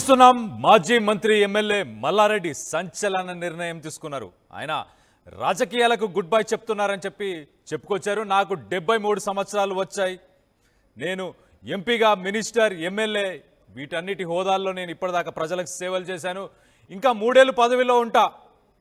చూస్తున్నాం మాజీ మంత్రి ఎమ్మెల్యే మల్లారెడ్డి సంచలన నిర్ణయం తీసుకున్నారు. ఆయన రాజకీయాలకు గుడ్ బై చెప్తున్నారని చెప్పుకొచ్చారు. నాకు 73 సంవత్సరాలు వచ్చాయి. నేను ఎంపీగా మినిస్టర్ ఎమ్మెల్యే వీటన్నిటి హోదాల్లో నేను ఇప్పటిదాకా ప్రజలకు సేవలు చేశాను. ఇంకా 3 ఏళ్ళు పదవిలో ఉంటా.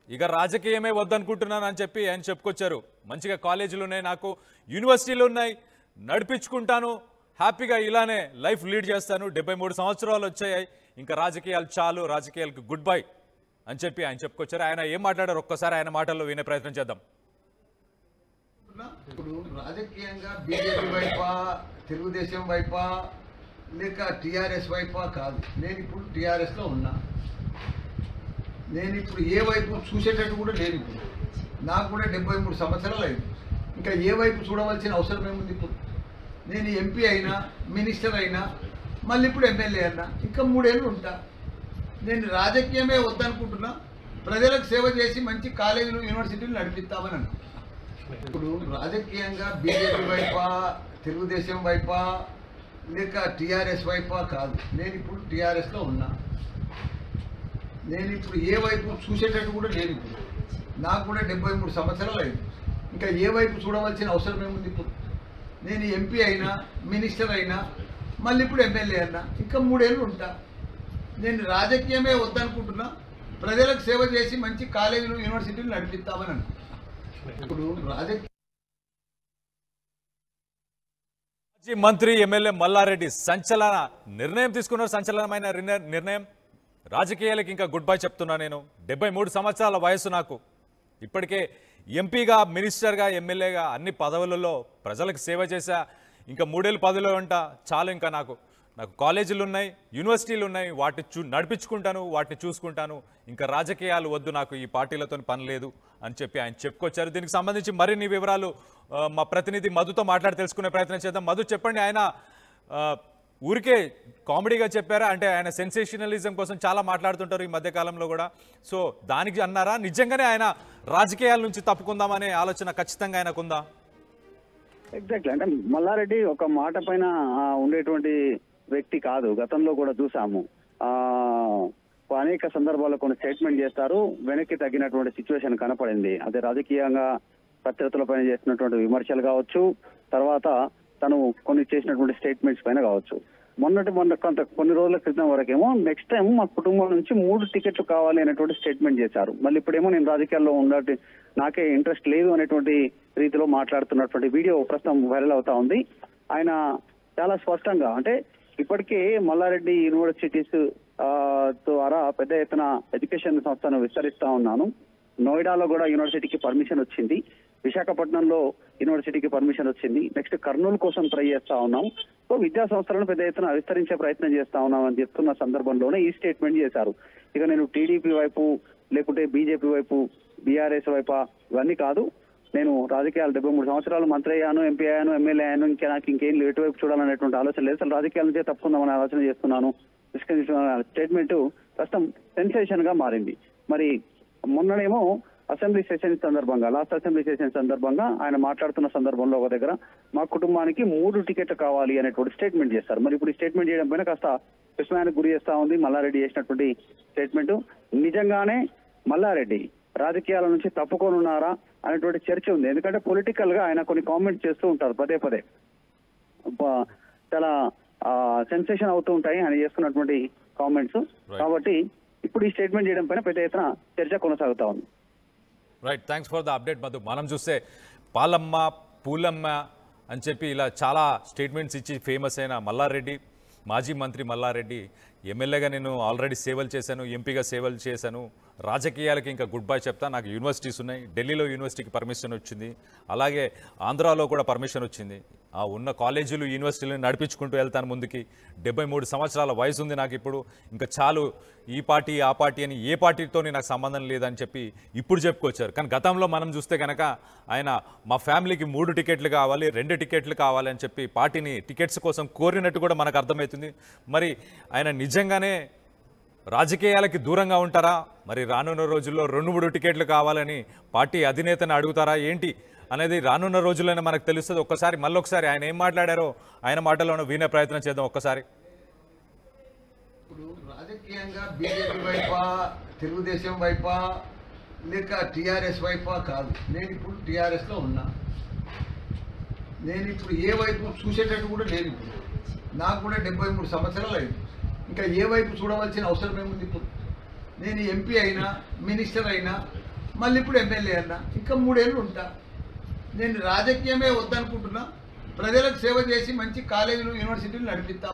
ఇక రాజకీయమే వద్దనుకుంటున్నాను అని ఆయన చెప్పుకొచ్చారు. మంచిగా కాలేజీలు ఉన్నాయి, నాకు యూనివర్సిటీలు ఉన్నాయి, నడిపించుకుంటాను, హ్యాపీగా ఇలానే లైఫ్ లీడ్ చేస్తాను. 73 సంవత్సరాలు వచ్చాయి, ఇంకా రాజకీయాలు చాలు, రాజకీయాలకు గుడ్ బై అని ఆయన చెప్పుకొచ్చారు. ఆయన ఏం మాట్లాడారు ఒక్కసారి ఆయన మాటల్లో వినే ప్రయత్నం చేద్దాం. ఇప్పుడు రాజకీయంగా బీజేపీ వైపా, తెలుగుదేశం వైపా, లేక టీఆర్ఎస్ వైపా కాదు. నేను ఇప్పుడు టీఆర్ఎస్లో ఉన్నా. నేను ఇప్పుడు ఏ వైపు చూసేటట్టు కూడా లేదు. ఇప్పుడు నాకు కూడా 73 సంవత్సరాలు అయింది. ఇంకా ఏ వైపు చూడవలసిన అవసరం ఏముంది? ఇప్పుడు నేను ఎంపీ అయినా, మినిస్టర్ అయినా, మళ్ళీ ఇప్పుడు ఎమ్మెల్యే అయినా, ఇంకా 3 ఏళ్ళు ఉంటా. నేను రాజకీయమే వద్దనుకుంటున్నా. ప్రజలకు సేవ చేసి మంచి కాలేజీలు, యూనివర్సిటీలు నడిపిస్తామని అనుకుంటున్నా. ఇప్పుడు రాజకీయంగా బీజేపీ వైపా, తెలుగుదేశం వైపా, లేక టీఆర్ఎస్ వైపా కాదు. నేను ఇప్పుడు టీఆర్ఎస్లో ఉన్నా. నేను ఇప్పుడు ఏ వైపు చూసేటట్టు కూడా లేదు. ఇప్పుడు నాకు కూడా 73 సంవత్సరాలు అయింది. ఇంకా ఏ వైపు చూడవలసిన అవసరం ఏముంది? ఇప్పుడు నేను ఎంపీ అయినా, మినిస్టర్ అయినా, మళ్ళీ ఇప్పుడు ఎమ్మెల్యే అయినా, ఇంకా 3 ఏళ్ళు ఉంటా. నేను రాజకీయమే వద్దనుకుంటున్నా. ప్రజలకు సేవ చేసి మంచి కాలేజీలు, యూనివర్సిటీలు నడిపిస్తామని అనుకుంటున్నా. ఇప్పుడు రాజకీయ మాజీ మంత్రి ఎమ్మెల్యే మల్లారెడ్డి సంచలన నిర్ణయం తీసుకున్నారు. సంచలనమైన నిర్ణయం. రాజకీయాలకు ఇంకా గుడ్ బై చెప్తున్నా. నేను 73 సంవత్సరాల వయసు నాకు. ఇప్పటికే ఎంపీగా, మినిస్టర్గా, ఎమ్మెల్యేగా అన్ని పదవులలో ప్రజలకు సేవ చేశా. ఇంకా 3 ఏళ్ళు పదవిలో ఉంటా, చాలు. ఇంకా నాకు కాలేజీలు ఉన్నాయి, యూనివర్సిటీలు ఉన్నాయి, వాటిని నడిపించుకుంటాను, వాటిని చూసుకుంటాను. ఇంకా రాజకీయాలు వద్దు, నాకు ఈ పార్టీలతో పని లేదు అని ఆయన చెప్పుకొచ్చారు. దీనికి సంబంధించి మరిన్ని వివరాలు మా ప్రతినిధి మధుతో మాట్లాడి తెలుసుకునే ప్రయత్నం చేద్దాం. మధు, చెప్పండి. ఆయన ఊరికే కామెడీగా చెప్పారా? అంటే ఆయన సెన్సేషనలిజం కోసం చాలా మాట్లాడుతుంటారు ఈ మధ్యకాలంలో కూడా. సో దానికి అన్నారా? నిజంగానే ఆయన రాజకీయాల నుంచి తప్పుకుందామనే ఆలోచన ఖచ్చితంగా ఆయనకుందా? ఎగ్జాక్ట్లీ. అంటే మల్లారెడ్డి ఒక మాట పైన ఉండేటువంటి వ్యక్తి కాదు. గతంలో కూడా చూసాము. అనేక సందర్భాల్లో కొన్ని స్టేట్మెంట్ చేస్తారు, వెనక్కి తగ్గినటువంటి సిచ్యువేషన్ కనపడింది. అదే రాజకీయంగా ప్రత్యర్థుల పైన చేసినటువంటి విమర్శలు కావచ్చు, తర్వాత తను కొన్ని చేసినటువంటి స్టేట్మెంట్స్ పైన కావచ్చు. కొన్ని రోజుల క్రితం వరకేమో నెక్స్ట్ టైం మా కుటుంబం నుంచి 3 టికెట్లు కావాలి అనేటువంటి స్టేట్మెంట్ చేశారు. మళ్ళీ ఇప్పుడేమో నేను రాజకీయాల్లో ఉండటి, నాకే ఇంట్రెస్ట్ లేదు అనేటువంటి రీతిలో మాట్లాడుతున్నటువంటి వీడియో ప్రస్తుతం వైరల్ అవుతా ఉంది. ఆయన చాలా స్పష్టంగా, అంటే ఇప్పటికే మల్లారెడ్డి యూనివర్సిటీస్ ద్వారా పెద్ద ఎత్తున ఎడ్యుకేషన్ సంస్థను విస్తరిస్తా ఉన్నాను. నోయిడాలో కూడా యూనివర్సిటీకి పర్మిషన్ వచ్చింది, విశాఖపట్నంలో యూనివర్సిటీకి పర్మిషన్ వచ్చింది, నెక్స్ట్ కర్నూలు కోసం ట్రై చేస్తా ఉన్నాం. సో విద్యా సంస్థలను పెద్ద ఎత్తున విస్తరించే ప్రయత్నం చేస్తా ఉన్నాం అని చెప్తున్న సందర్భంలోనే ఈ స్టేట్మెంట్ చేశారు. ఇక నేను టీడీపీ వైపు, లేకుంటే బీజేపీ వైపు, బీఆర్ఎస్ వైపు ఇవన్నీ కాదు. నేను రాజకీయాలు 73 సంవత్సరాలు మంత్రి అయ్యాను, ఎంపీ అయ్యాను, ఎమ్మెల్యే అయ్యాను, ఇంకా నాకు ఇంకేం ఎటువైపు చూడాలనేటువంటి ఆలోచన లేదు. అసలు రాజకీయాల నుంచే తప్పుకుందామని ఆలోచన చేస్తున్నాను. స్టేట్మెంట్ ప్రస్తుతం సెన్సేషన్ గా మారింది. మరి మొన్ననేమో అసెంబ్లీ సెషన్ సందర్భంగా, లాస్ట్ అసెంబ్లీ సెషన్ సందర్భంగా ఆయన మాట్లాడుతున్న సందర్భంలో ఒక దగ్గర మా కుటుంబానికి 3 టికెట్లు కావాలి అనేటువంటి స్టేట్మెంట్ చేస్తారు. మరి ఇప్పుడు ఈ స్టేట్మెంట్ చేయడం పైన కాస్త విస్మయానికి గురి చేస్తా ఉంది మల్లారెడ్డి చేసినటువంటి స్టేట్మెంట్. నిజంగానే మల్లారెడ్డి రాజకీయాల నుంచి తప్పుకోనున్నారా అనేటువంటి చర్చ ఉంది. ఎందుకంటే పొలిటికల్ గా ఆయన కొన్ని కామెంట్స్ చేస్తూ ఉంటారు పదే పదే, చాలా సెన్సేషన్ అవుతూ ఉంటాయి ఆయన చేస్తున్నటువంటి కామెంట్స్. కాబట్టి ఇప్పుడు ఈ స్టేట్మెంట్ చేయడం పైన పెద్ద ఎత్తున చర్చ కొనసాగుతా ఉంది. Right, thanks for the update Madhu. మనం చూస్తే పాలమ్మ, పూలమ్మ అని ఇలా చాలా స్టేట్మెంట్స్ ఇచ్చి ఫేమస్ అయిన మల్లారెడ్డి, మాజీ మంత్రి మల్లారెడ్డి, ఎమ్మెల్యేగా నేను ఆల్రెడీ సేవలు చేశాను, ఎంపీగా సేవలు చేశాను, రాజకీయాలకి ఇంకా గుడ్ బై చెప్తా, నాకు యూనివర్సిటీస్ ఉన్నాయి, ఢిల్లీలో యూనివర్సిటీకి పర్మిషన్ వచ్చింది, అలాగే ఆంధ్రాలో కూడా పర్మిషన్ వచ్చింది, ఆ ఉన్న కాలేజీలు, యూనివర్సిటీలను నడిపించుకుంటూ వెళ్తాను ముందుకి. 73 సంవత్సరాల వయసు ఉంది నాకు ఇప్పుడు, ఇంకా చాలు, ఈ పార్టీ ఆ పార్టీ అని ఏ పార్టీతో నాకు సంబంధం లేదని ఇప్పుడు చెప్పుకొచ్చారు. కానీ గతంలో మనం చూస్తే కనుక ఆయన మా ఫ్యామిలీకి 3 టికెట్లు కావాలి, 2 టికెట్లు కావాలి అని పార్టీని టికెట్స్ కోసం కోరినట్టు కూడా మనకు అర్థమవుతుంది. మరి ఆయన నిజంగానే రాజకీయాలకి దూరంగా ఉంటారా? మరి రానున్న రోజుల్లో 2-3 టికెట్లు కావాలని పార్టీ అధినేతను అడుగుతారా ఏంటి అనేది రానున్న రోజుల్లోనే మనకు తెలుస్తుంది. మళ్ళొకసారి ఆయన ఏం మాట్లాడారో ఆయన మాటల్లోనే వినే ప్రయత్నం చేద్దాం ఒక్కసారి. ఇప్పుడు రాజకీయంగా బీజేపీ వైపా, తెలుగుదేశం వైపా, లేక టీఆర్ఎస్ వైపా కాదు. నేను ఇప్పుడు టీఆర్ఎస్లో ఉన్నా. నేను ఇప్పుడు ఏ వైపు చూసేటట్టు కూడా లేదు. ఇప్పుడు నాకు కూడా 73 సంవత్సరాలు అయింది. ఇంకా ఏ వైపు చూడవలసిన అవసరం ఏముంది? ఇప్పుడు నేను ఎంపీ అయినా, మినిస్టర్ అయినా, మళ్ళీ ఇప్పుడు ఎమ్మెల్యే అన్నా, ఇంకా 3 ఏళ్ళు ఉంటా. నేను రాజకీయమే వద్దనుకుంటున్నా. ప్రజలకు సేవ చేసి మంచి కాలేజీలు, యూనివర్సిటీలు నడిపిస్తా.